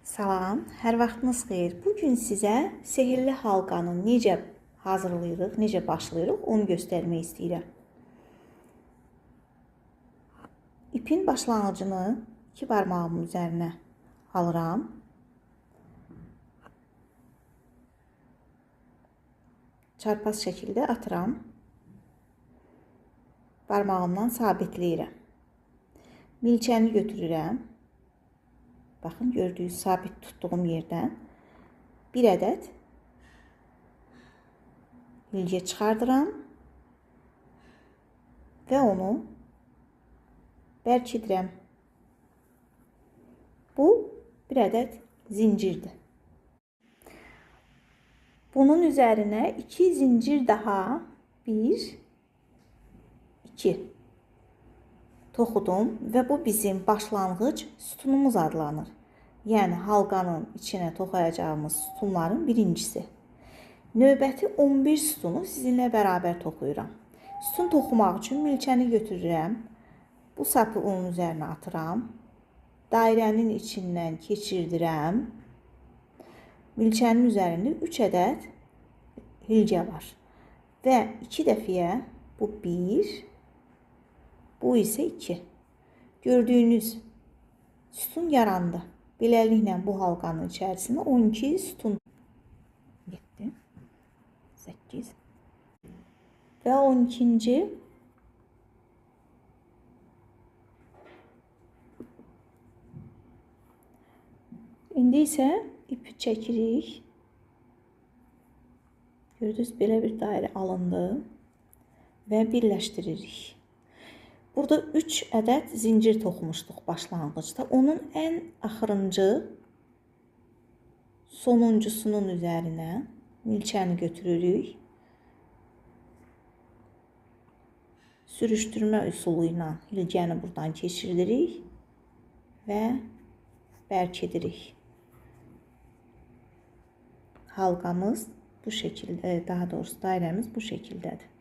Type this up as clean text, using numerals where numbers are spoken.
Salam, hər vaxtınız xeyir. Bugün sizə sehirli halqanı necə hazırlayırıq, necə başlayırıq, onu göstərmək istəyirəm. İpin başlanğıcını iki barmağımın üzərinə alıram. Çarpaz şəkildə atıram. Barmağımdan sabitləyirəm. Milçəni götürürəm. Baxın, gördüyünüz sabit tutduğum yerdən bir ədəd ilgə çıxardıram və onu bərkidirəm. Bu bir ədəd zincirdir. Bunun üzərinə 2 zincir daha 1 2 toxudum və bu bizim başlanğıc sütunumuz adlanır. Yəni halqanın içinə toxuyacağımız sütunların birincisi. Növbəti 11 sütunu sizinlə bərabər toxuyuram. Sütun toxumaq üçün milçəni götürürəm. Bu sapı onun üzərinə atıram. Dairənin içindən keçirdirəm. Milçənin üzərində 3 ədəd hilcə var. Və 2 dəfəyə bu 1, bu isə 2. Gördüyünüz sütun yarandı. Beləliklə bu halqanın içərisində 12 sütun 7 8 və 12-ci İndi isə ipi çəkirik. Gördünüz, belə bir dairə alındı və birləşdiririk. Burada 3 ədəd zincir toxumuşduq başlanğıcda. Onun ən axırıncı sonuncusunun üzərinə milçəni götürürük. Sürüşdürmə üsulu ilə hilcəni buradan keçirdirik və bərkidirik. Halqamız bu şəkildə, daha doğrusu dairəmiz bu şəkildədir.